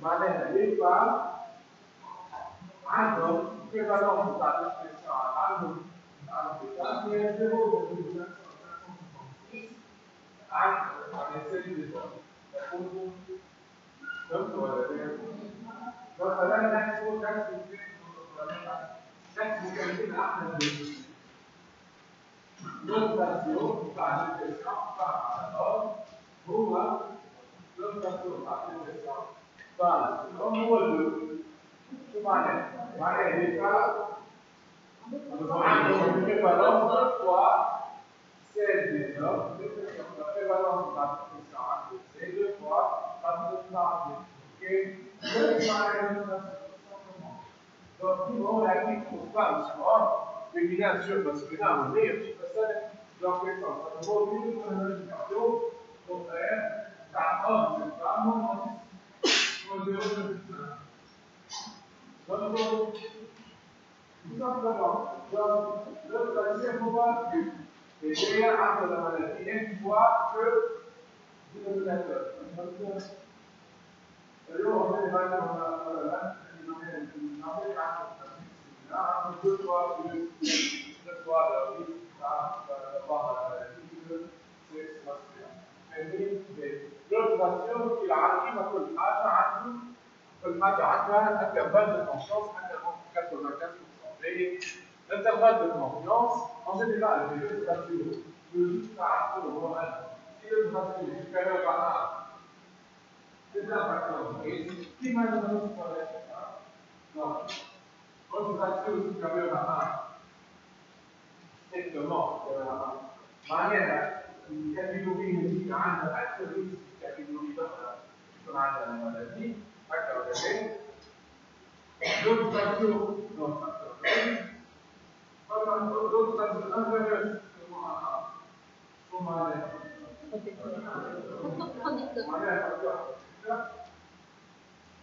معناها ليه عندهم prévalence بتاع الانفكسيون عندهم هي 0.556 عن السيل ديزول فهمتوا ولا ايه؟ مثلا نحسب مكانين احنا l'opération par l'impression par l'ordre هو l'opération par l'impression par هو شو معناه؟ معناه هيك عندهم prévalence deux fois celle des hommes la prévalence de la protection active c'est deux fois la protection active ok c'est معناه donc on l'a dit pour femmes sport féminin sur masculin on dit donc ça vaut mieux que le cardio pour faire ta homme c'est femme on dirait donc tout simplement le deuxième pouvoir et derrière entre la maladie une fois que dénominateur alors on est deux fois le risque d'avoir la sexe masculin. L'autre ratio qui a acquis كل حاجة عندها intervalle de confiance à 95%. L'intervalle de confiance, en général, les deux ratios, le juste par rapport au moral, si le ratio est supérieur à 1, c'est un facteur de risque. Qui malheureusement paraît ça? Non. Quand le ratio est supérieur à 1, strictement supérieur à 1, معناها الكاتيجوري اللي عندها أكثر ريسك كاتيجوري أخرى يكون عندها الملازيم أكثر كذلك. L'autre ratio, non, l'autre ratio inverse, comment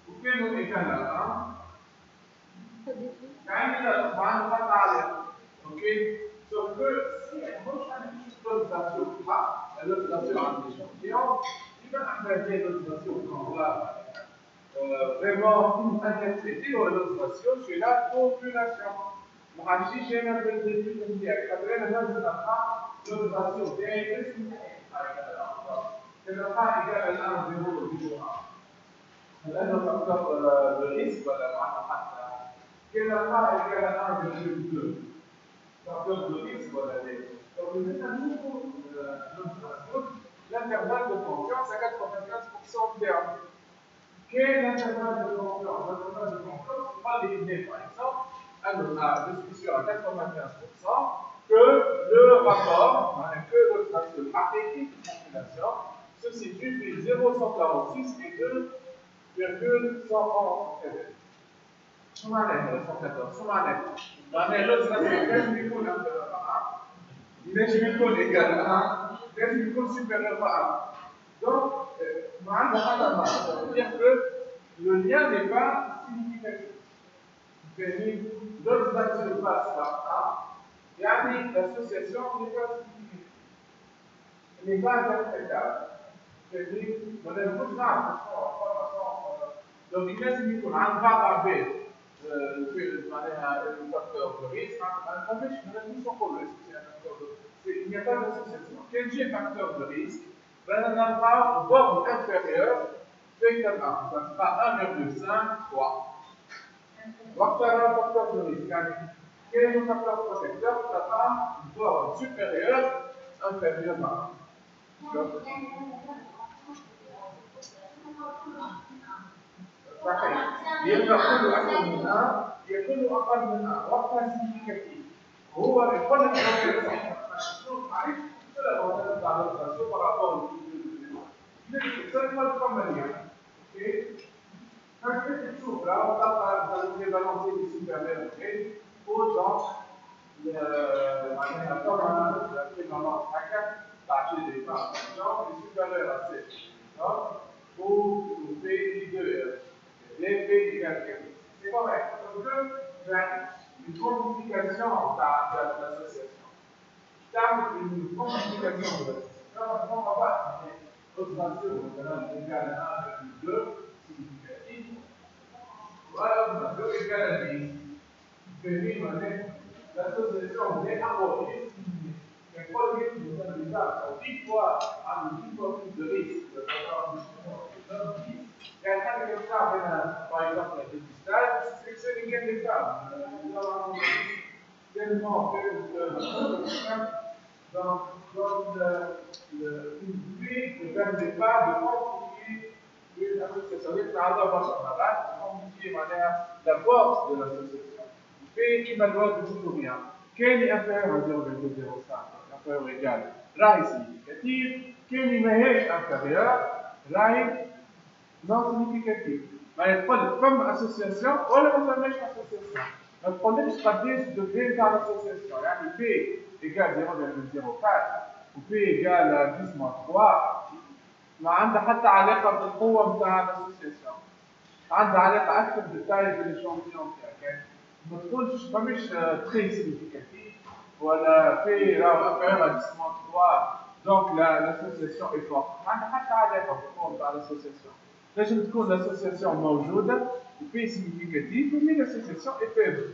وكان كان كان معنا خط عليه اوكي سو que si مش هنمشي l'autre ratio عند الشخصيات يبقى احنا traiter l'autre ratio, on va vraiment interpréter l'autre ratio chez la population. ما عادش انا بالديفينيشن ديالي خاطر انا لازم نلقى لوط راسيو ديالي اسمه كنلقى اجابه الان 0.1 لانه فاكتور الريسك ولا معنى حتى كنلقى اجابه الان 0.2 فاكتور الريسك ولا دي donc nous avons l'intervalle de confiance à 95% terme. Quel est l'intervalle de confiance? L'intervalle de confiance, on va l'éliminer par exemple. Alors, je suis sûr à 95% que le rapport, que le ratio arrêté de population se situe entre 0,146 et 2,111. شو معناها 114 شو معناها؟ معناها لو لازم يكون inférieur à 1 لازم يكون égal à 1 لازم يكون supérieur à 1 donc ما عندنا حاجه ما ça veut dire que le lien n'est pas significatif l'autre ratio passe par 1 يعني l'association n'est pas significative n'est pas interprétable c'est-à-dire ما نقدرش نعرف donc لازم يكون عن بعض عباد معناها الفاكتور دو ريسك ما نفهمش نقولوا il n'y a pas d'association. Quel est le facteur de risque? Ben, on aura une borne inférieure de 1. Ça sera 1,53. Facteur de risque. Quel est le facteur protecteur? Ça sera une borne supérieure inférieure à 1. صحيح. يبقى كله أكبر من 1 يكون أقل من 1 وقتها significatif. هو يقول لك معلش لا هو ده على الرسول برابور سيركل كومبانيا اوكي فكيف تشوف لو تبقى بالانسي دي سوبريور اوكي ودونك معناها طبعا الكلمه هكا تعطي دي فانكشن سوبريور à 7 ou P de P égale 4. C'est correct. Donc, une quantification de l'association. Une quantification de l'association. On va voir l'autre ratio égale à 1,2 significatif. Voilà, l'autre ratio égale à 10. L'association est harmonieuse. Mais pour le risque, nous avons déjà 10 fois plus de risque de avoir une et à chaque fois, par exemple, la dépistage, c'est que c'est lesquels les femmes. Nous avons tellement fait dans une clé ne permet pas de quantifier une association. C'est-à-dire que quantifier la force de l'association. Fait qui m'a le droit de tout ou rien. Quel est inférieur à 0,05? Inférieur ou égal. Là est significatif. Quel est inférieur? Là est non significatif. ما يدخل فم اسوسياسيون ولا ما فماش اسوسياسيون. ما تقولكش قداش دوغري نتاع الاسوسياسيون، يعني بي ايكال 0.04 وبي ايكال 10 moins 3 ما عندها حتى علاقه بالقوه نتاع الاسوسياسيون. عندها علاقه اكثر بالتاي بالشامبيون تاعك. ما تقولش فماش تري سيغنيفيكاتيف ولا بي راهو افير 10 moins 3 دونك l'association est forte. ما عندها حتى علاقه بالقوه نتاع الاسوسياسيون. لازم تكون l'association موجودة وبي سيغنيفيكاتيف ومي l'association est faible.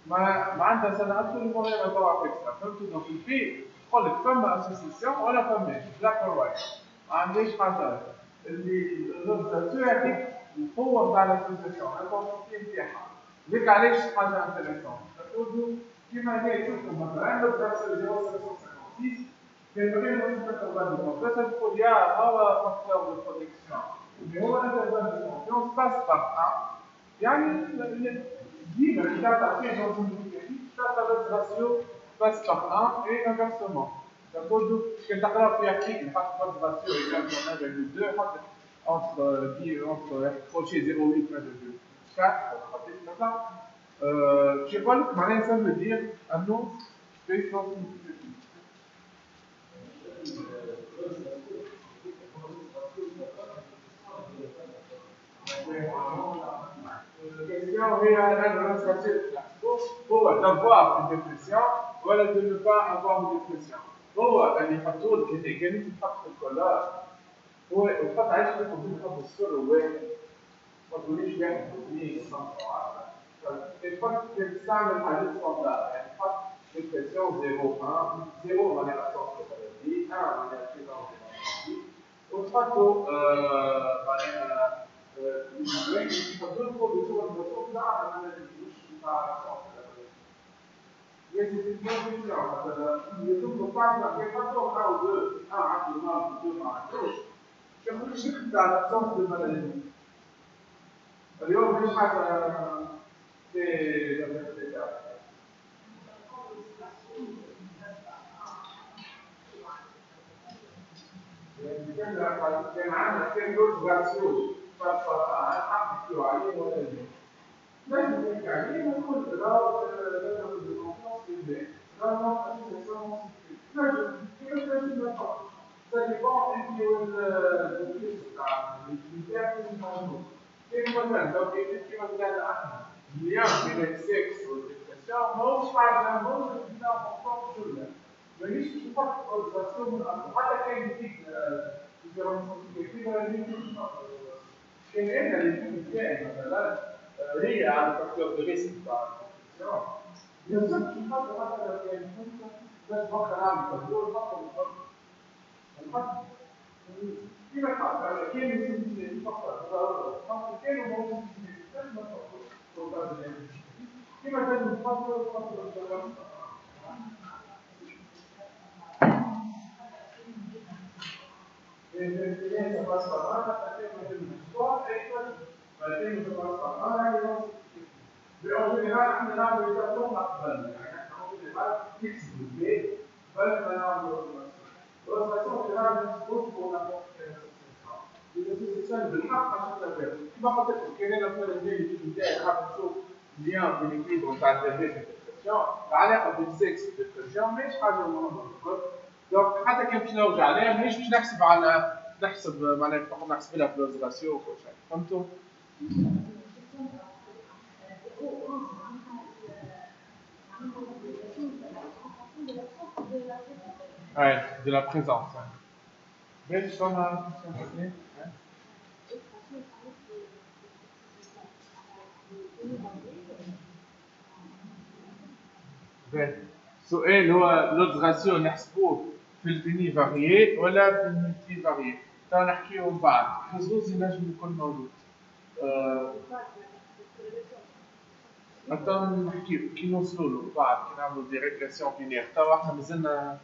ما عندها سنة absolument rien à voir avec ça. فهمتوا؟ دونك البي تقول لك فما association ولا فماش بلاك اور وايت. ما عنديش حاجة. اللي الريزولتو يعطيك القوة نتاع l'association، الكونتيتي نتاعها. ذيك علاش حاجة انتيريسونت. تقولوا كيما هي تشوفوا مثلا لو ترسل 0.56 كان بغينا نتفكروا بعد الكونفرنس تقول يا هو فاكتور دو بروتيكسيون. Mais on a besoin de confiance passe par 1. يعني ديما إذا تعطيه dans une mécanique, chaque ratio passe par 1 et inversement. تقول كي تقرا في article حط ratio égale 1,2 حط entre crochet 0,8 1,4 je sais pas معناها ça veut dire un nom space non significatif. الكيستيون هي هو d'avoir une dépression ولا de ne pas avoir une dépression. هو اللي يحطوا لك الميكانيزم تحط في الكولار هو الخط عايش في الخط السر واحد ما تقوليش واحد اثنين خمسة وعشرة الخط بتستعمل حاجات ستاندرد يعني خط ديكريسيون 0 1 0 معناها absence de maladie 1 معناها présence de maladie وتحطوا معناها واحد يحطوا لكم بصورة بسيطة على مش بتاع absence de maladie mais c'est une bonne question il faut pas que يحطوا 1 ou 2 1 à droite 2 à gauche ياخذ الشكل تاع الابسونس دو مالادي اليوم مش حاجه في كان عندنا كان لوز غاسيو فحكيوا عليه ولا لازم نحكي عليه ونقول لا ناخذ الكونفونس في البيت لا ناخذ نجم ça dépend et puis le critère que nous avons. C'est important. Donc, effectivement, il y a un sexe ou dépression, mais par exemple, c'est important pour le mais je ne sais pas si on a attaqué une petite différence significative à l'étude. Chez elle, l'étude est liée à un facteur de risque par dépression. Bien sûr, je ne sais pas comment ça va être une chose, c'est un facteur فيما يقع كاين فقط كاين موجود كما كان الفضل en général, احنا نعمل التطور اقبل يعني احنا en général fixe البيت بل ما نعمل l'organisation générale d'une suppose pour n'importe quelle association. Les associations بالحق عشان تنفذ. كما قلت لكم كاين مثلا اللي نتاعي حاب نشوف ليان بين الاكيليبر نتاع الديبريس والديبرسيون العلاقه بين السكس والديبرسيون ماهيش حاجه مهمه الكل. دونك حتى كان باش نرجع عليها ماهيش باش نحسب على نحسب معناها فقط نحسب لها بلوز راسيو وكل شيء. فهمتوا؟ Ouais, de la présence. Mais je t'en ai السؤال هو لود راسيو نحسبوه في البني فاريي ولا في الملتي فاريي؟ تو نحكيو من بعد، حظوظ ينجم يكون موجود. تو نحكيو كي نوصلوا له بعد كي نعملوا دي ريغريسيون بينير، تو احنا مازلنا